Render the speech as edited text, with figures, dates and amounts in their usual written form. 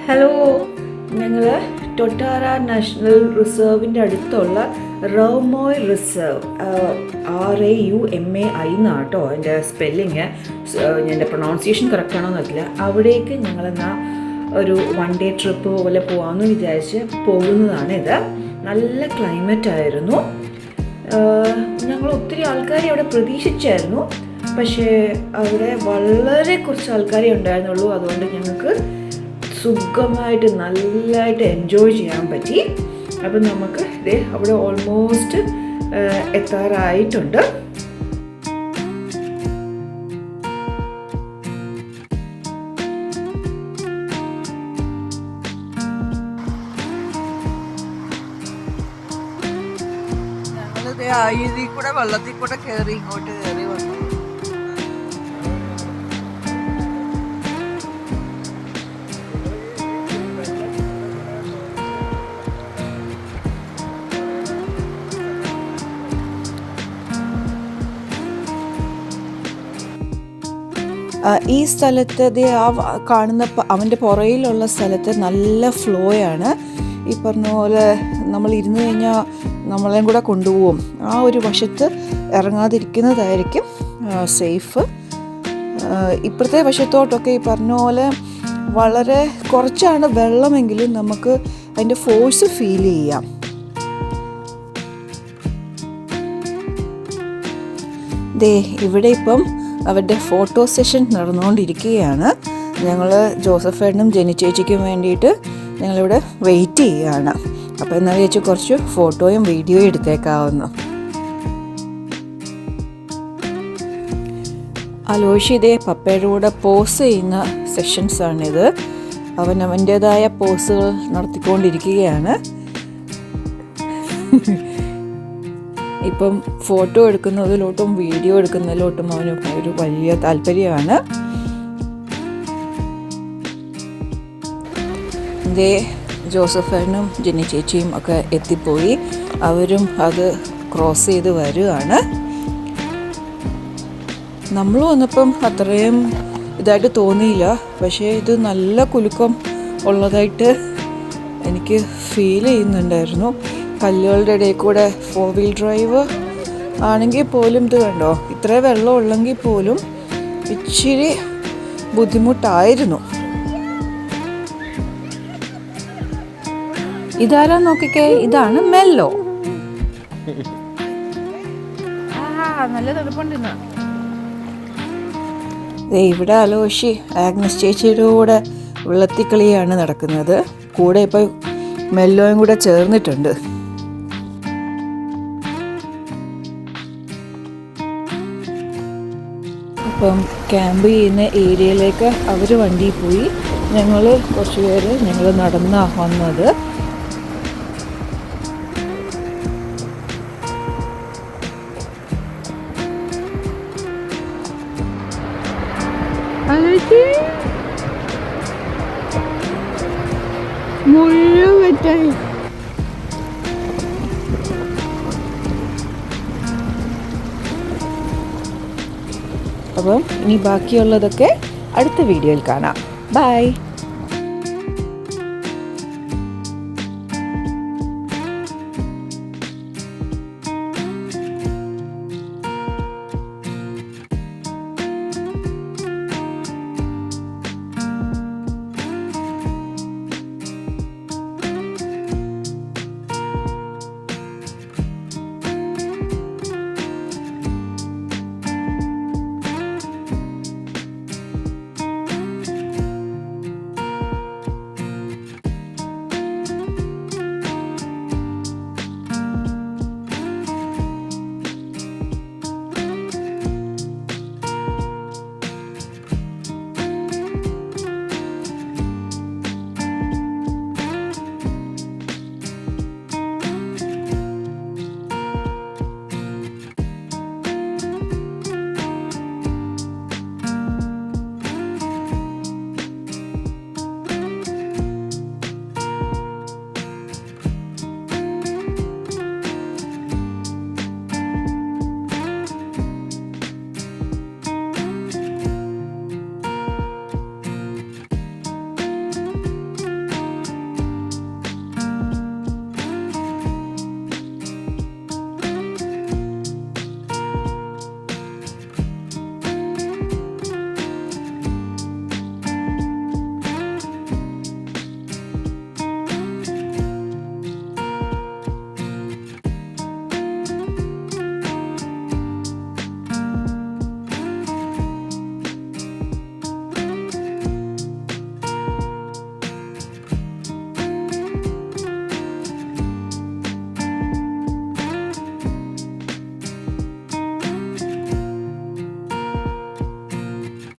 Hello, ഞങ്ങൾ ടൊട്ടാര national റിസർവിൻ്റെ അടുത്തുള്ള റൗമോയ് reserve RAUMAI എന്നാണ് കേട്ടോ എൻ്റെ സ്പെല്ലിങ്. എൻ്റെ പ്രൊണൗൺസിയേഷൻ കറക്റ്റാണോ എന്നറിയില്ല. അവിടേക്ക് ഞങ്ങളെന്നാൽ ഒരു 1 day ട്രിപ്പ് പോലെ പോകാമെന്ന് വിചാരിച്ച് പോകുന്നതാണ്. ഇത് നല്ല ക്ലൈമറ്റ് ആയിരുന്നു. ഞങ്ങൾ ഒത്തിരി ആൾക്കാരെ അവിടെ പ്രതീക്ഷിച്ചായിരുന്നു, പക്ഷേ അവിടെ വളരെ കുറച്ച് ആൾക്കാരെ ഉണ്ടായിരുന്നുള്ളൂ. അതുകൊണ്ട് ഞങ്ങൾക്ക് സുഖമായിട്ട് നല്ലതായിട്ട് എൻജോയ് ചെയ്യാൻ പറ്റി. അപ്പം നമുക്ക് അവിടെ ഓൾമോസ്റ്റ് എത്താറായിട്ടുണ്ട്. ഞങ്ങളിത് ഇതിൽ കൂടെ വെള്ളത്തിൽ കൂടെ കയറി ഇങ്ങോട്ട് കയറി വന്നു. ഈ സ്ഥലത്ത് കാണുന്ന അവൻ്റെ പുറയിലുള്ള സ്ഥലത്ത് നല്ല ഫ്ലോയാണ്. ഈ പറഞ്ഞ പോലെ നമ്മൾ ഇരുന്ന് കഴിഞ്ഞാൽ നമ്മളെയും കൂടെ കൊണ്ടുപോകും. ആ ഒരു വശത്ത് ഇറങ്ങാതിരിക്കുന്നതായിരിക്കും സേഫ്. ഇപ്പുറത്തെ വശത്തോട്ടൊക്കെ ഈ പറഞ്ഞ പോലെ വളരെ കുറച്ചാണ് വെള്ളമെങ്കിലും നമുക്ക് അതിൻ്റെ ഫോഴ്സ് ഫീൽ ചെയ്യാം. ഇവിടെ ഇപ്പം അവരുടെ ഫോട്ടോ സെഷൻ നടന്നുകൊണ്ടിരിക്കുകയാണ്. ഞങ്ങൾ ജോസഫേട്ടനും ജെനി ചേച്ചിക്കും വേണ്ടിയിട്ട് ഞങ്ങളിവിടെ വെയിറ്റ് ചെയ്യുകയാണ്. അപ്പോൾ എന്നാൽ ചേച്ചി കുറച്ച് ഫോട്ടോയും വീഡിയോയും എടുത്തേക്കാവുന്നു. അലോഷി പപ്പയുടെ കൂടെ പോസ് ചെയ്യുന്ന സെഷൻസാണിത്. അവൻ്റേതായ പോസുകൾ നടത്തിക്കൊണ്ടിരിക്കുകയാണ്. ഇപ്പം ഫോട്ടോ എടുക്കുന്നതിലോട്ടും വീഡിയോ എടുക്കുന്നതിലോട്ടും അവന് ഒരു വലിയ താല്പര്യമാണ്. ജോസഫനും ജെനി ചേച്ചിയും ഒക്കെ എത്തിപ്പോയി. അവരും അത് ക്രോസ് ചെയ്ത് വരികയാണ്. നമ്മൾ വന്നപ്പം അത്രയും ഇതായിട്ട് തോന്നിയില്ല, പക്ഷേ ഇത് നല്ല കുലുക്കം ഉള്ളതായിട്ട് എനിക്ക് ഫീൽ ചെയ്യുന്നുണ്ടായിരുന്നു. കല്ലുകളുടെ ഇടയിൽ കൂടെ 4-wheel ഡ്രൈവ് ആണെങ്കിൽ പോലും ഇത് കണ്ടോ, ഇത്ര വെള്ളം ഉള്ളെങ്കിൽ പോലും ഇച്ചിരി ബുദ്ധിമുട്ടായിരുന്നു. ഇതാരാ നോക്കിക്കേ, ഇതാണ് മെല്ലോ. നല്ല തണുപ്പുണ്ടെന്ന്. ഇവിടെ അലോഷി ആഗ്നസ് ചേച്ചിയുടെ കൂടെ വെള്ളത്തിക്കളിയാണ് നടക്കുന്നത്. കൂടെ ഇപ്പം മെല്ലോയും കൂടെ ചേർന്നിട്ടുണ്ട്. അപ്പം ക്യാമ്പ് ചെയ്യുന്ന ഏരിയയിലേക്ക് അവർ വണ്ടിയിൽ പോയി. ഞങ്ങൾ കുറച്ച് പേര് നടന്നാണ് വന്നത്. മുഴുവറ്റായി അപ്പം ഇനി ബാക്കിയുള്ളതൊക്കെ അടുത്ത വീഡിയോയിൽ കാണാം. ബൈ.